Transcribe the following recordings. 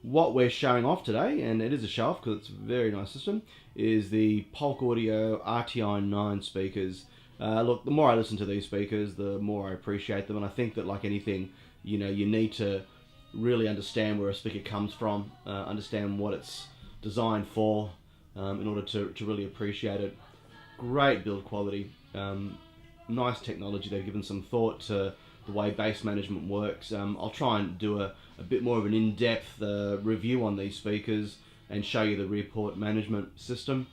what we're showing off today, and it is a show-off because it's a very nice system, is the Polk Audio RTI9 speakers. Look, the more I listen to these speakers, the more I appreciate them, and I think that, like anything, you know, you need to really understand where a speaker comes from, understand what it's designed for, in order to really appreciate it. Great build quality, nice technology. They've given some thought to the way bass management works. I'll try and do a bit more of an in-depth review on these speakers and show you the rear port management system.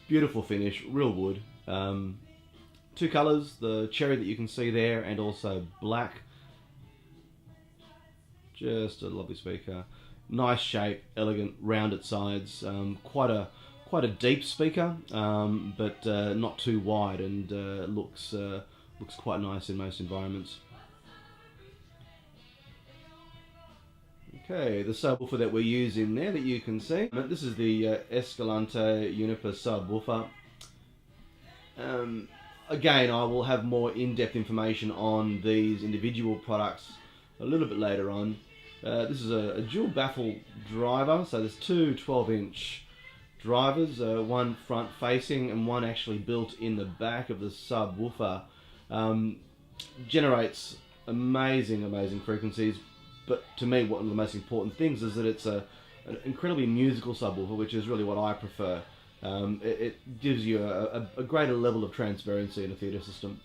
Beautiful finish, real wood. Two colours, the cherry that you can see there and also black. Just a lovely speaker. Nice shape, elegant, rounded sides. Quite a deep speaker, but not too wide, and looks quite nice in most environments. Okay, the subwoofer that we're using there that you can see. This is the Escalante Uniper subwoofer. Again, I will have more in-depth information on these individual products a little bit later on. This is a dual baffle driver, so there's two 12-inch drivers, one front facing and one actually built in the back of the subwoofer. Generates amazing frequencies, but to me one of the most important things is that it's an incredibly musical subwoofer, which is really what I prefer. It gives you a greater level of transparency in a theatre system.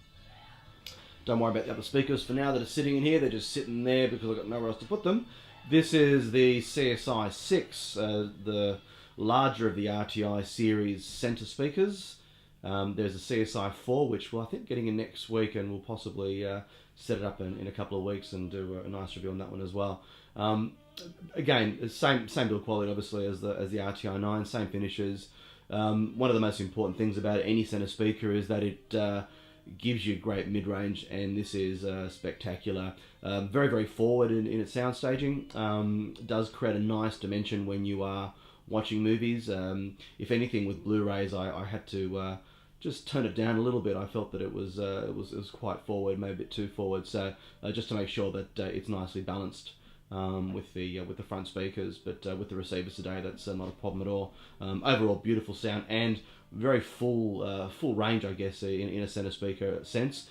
Don't worry about the other speakers for now that are sitting in here. They're just sitting there because I've got nowhere else to put them. This is the CSI6, the larger of the RTI series centre speakers. There's a CSI4, which I think getting in next week, and we'll possibly set it up in a couple of weeks and do a nice review on that one as well. Again, same build quality obviously as the RTI9, same finishes. One of the most important things about any centre speaker is that it gives you great mid-range, and this is spectacular. Very forward in its sound staging. Does create a nice dimension when you are watching movies. If anything, with Blu-rays, I had to just turn it down a little bit. I felt that it was quite forward, maybe a bit too forward. So just to make sure that it's nicely balanced with the front speakers, but with the receivers today, that's not a problem at all. Overall, beautiful sound and very full range, I guess, in a centre speaker sense.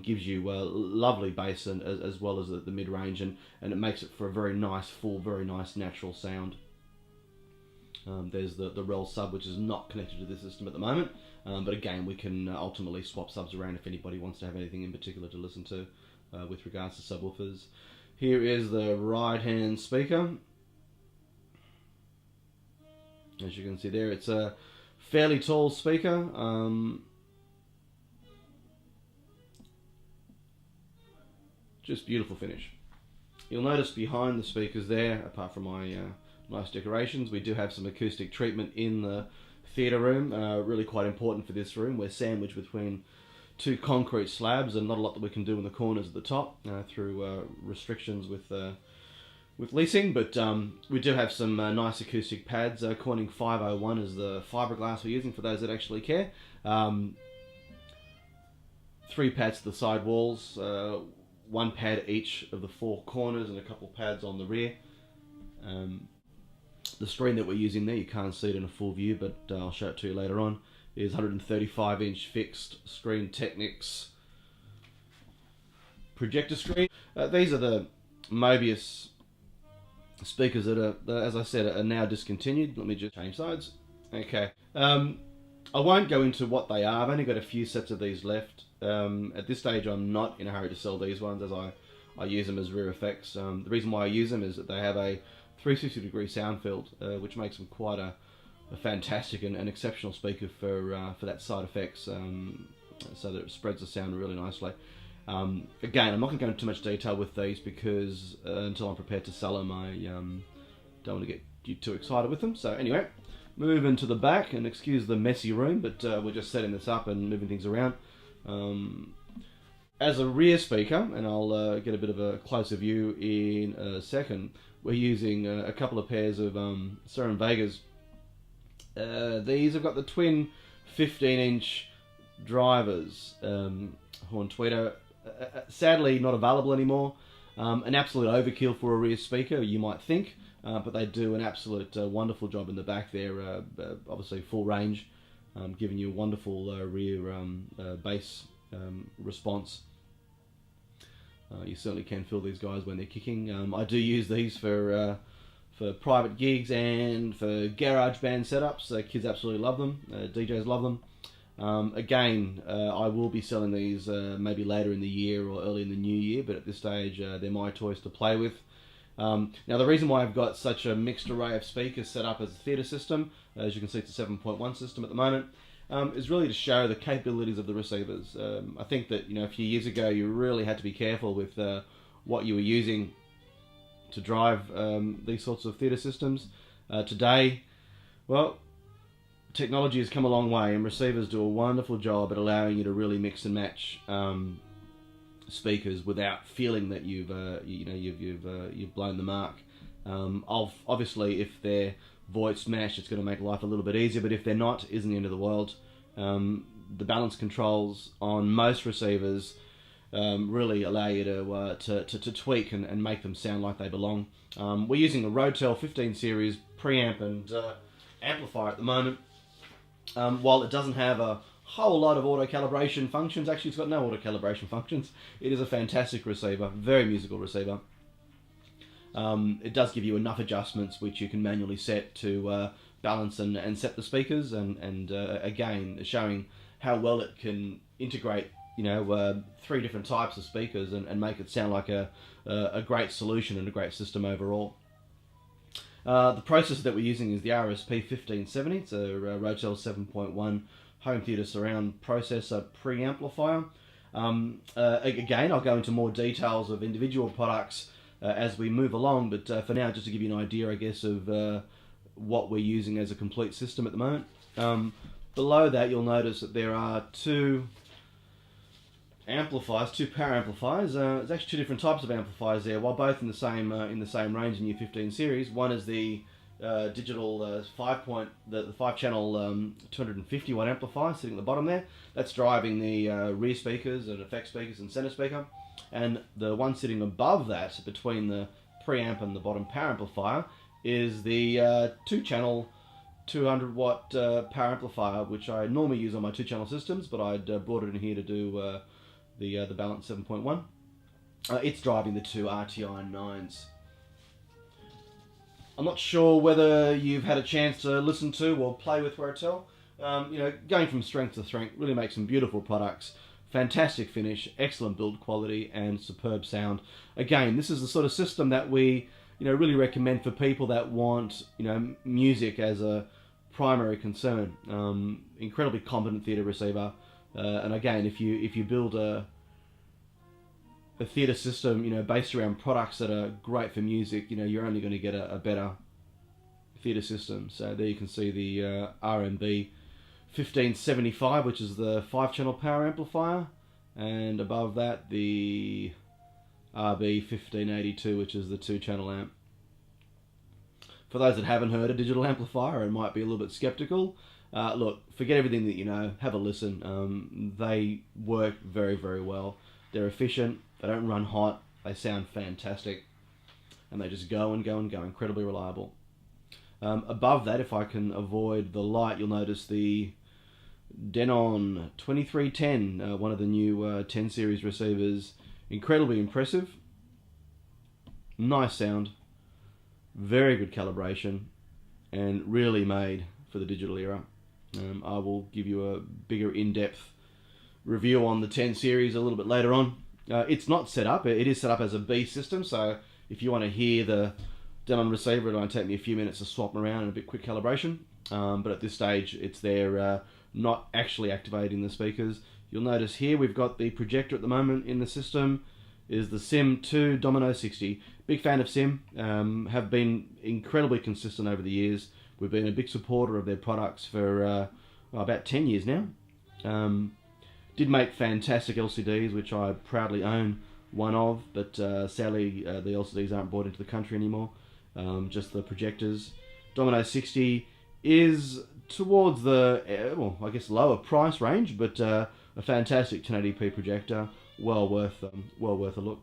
Gives you lovely bass and as well as the mid range, and it makes it for a very nice, full, very nice natural sound. There's the rel sub, which is not connected to this system at the moment, but again, we can ultimately swap subs around if anybody wants to have anything in particular to listen to with regards to subwoofers. Here is the right hand speaker. As you can see there, it's a fairly tall speaker. Just beautiful finish. You'll notice behind the speakers there, apart from my nice decorations, we do have some acoustic treatment in the theatre room. Really quite important for this room. We're sandwiched between two concrete slabs, and not a lot that we can do in the corners at the top through restrictions with leasing, but we do have some nice acoustic pads. Corning 501 is the fiberglass we're using for those that actually care. 3 pads to the side walls, 1 pad each of the 4 corners, and a couple pads on the rear. The screen that we're using there, you can't see it in a full view, but I'll show it to you later on, is 135-inch fixed screen Technics projector screen. These are the Mobius speakers that are, as I said, are now discontinued. Let me just change sides. Okay. I won't go into what they are. I've only got a few sets of these left. At this stage, I'm not in a hurry to sell these ones, as I use them as rear effects. The reason why I use them is that they have a 360-degree sound field, which makes them quite a fantastic and exceptional speaker for that side effects, so that it spreads the sound really nicely. Again, I'm not going to go into too much detail with these because until I'm prepared to sell them, I don't want to get you too excited with them. So anyway, moving to the back, and excuse the messy room, but we're just setting this up and moving things around. As a rear speaker, and I'll get a bit of a closer view in a second, we're using a couple of pairs of Serum Vegas. These have got the twin 15-inch drivers, Horn Tweeter. Sadly not available anymore. An absolute overkill for a rear speaker, you might think, but they do an absolute wonderful job in the back there. Obviously full range, giving you a wonderful rear bass response. You certainly can feel these guys when they're kicking. I do use these for private gigs and for garage band setups. Kids absolutely love them. DJs love them. Again, I will be selling these maybe later in the year or early in the new year, but at this stage they're my toys to play with. Now the reason why I've got such a mixed array of speakers set up as a theatre system, as you can see it's a 7.1 system at the moment, is really to show the capabilities of the receivers. I think that a few years ago you really had to be careful with what you were using to drive these sorts of theatre systems. Today, well, technology has come a long way, and receivers do a wonderful job at allowing you to really mix and match speakers without feeling that you've blown the mark. Obviously, if they're void smashed, it's going to make life a little bit easier, but if they're not, it isn't the end of the world. The balance controls on most receivers really allow you to tweak and make them sound like they belong. We're using a Rotel 15 series preamp and amplifier at the moment. While it doesn't have a whole lot of auto calibration functions, actually it's got no auto calibration functions, it is a fantastic receiver, very musical receiver. It does give you enough adjustments which you can manually set to balance and set the speakers, and again showing how well it can integrate 3 different types of speakers and make it sound like a great solution and a great system overall. The processor that we're using is the RSP1570. It's a Rotel 7.1 home theatre surround processor preamplifier. Again, I'll go into more details of individual products as we move along, but for now, just to give you an idea, I guess, of what we're using as a complete system at the moment. Below that, you'll notice that there are 2 amplifiers, 2 power amplifiers. There's actually 2 different types of amplifiers there, while both in the same range in your 15 series. One is the digital 5-channel 250 watt amplifier sitting at the bottom there. That's driving the rear speakers and effect speakers and center speaker. And the one sitting above that, between the preamp and the bottom power amplifier, is the 2-channel 200 watt power amplifier, which I normally use on my 2-channel systems, but I'd brought it in here to do the Balance 7.1. It's driving the 2 RTI9s. I'm not sure whether you've had a chance to listen to or play with Rotel. Going from strength to strength, really makes some beautiful products. Fantastic finish, excellent build quality, and superb sound. Again, this is the sort of system that we really recommend for people that want music as a primary concern. Incredibly competent theatre receiver. And again, if you build a theatre system, based around products that are great for music, you're only going to get a better theatre system. So there you can see the RMB 1575, which is the 5-channel power amplifier, and above that the RB 1582, which is the 2-channel amp. For those that haven't heard a digital amplifier and might be a little bit skeptical, look, forget everything that you know, have a listen. They work very, very well. They're efficient, they don't run hot, they sound fantastic, and they just go and go and go, incredibly reliable. Above that, if I can avoid the light, you'll notice the Denon 2310, one of the new 10 series receivers. Incredibly impressive, nice sound, very good calibration, and really made for the digital era. I will give you a bigger in-depth review on the 10 series a little bit later on. It's not set up, it is set up as a B system, so if you want to hear the Denon receiver, it might take me a few minutes to swap them around and a bit quick calibration, but at this stage it's there, not actually activating the speakers. You'll notice here we've got the projector at the moment in the system, is the Sim2 Domino 60. Big fan of Sim, have been incredibly consistent over the years. We've been a big supporter of their products for about 10 years now. Did make fantastic LCDs, which I proudly own one of, but sadly the LCDs aren't brought into the country anymore, just the projectors. Domino 60 is towards the, well, I guess lower price range, but a fantastic 1080p projector, well worth a look.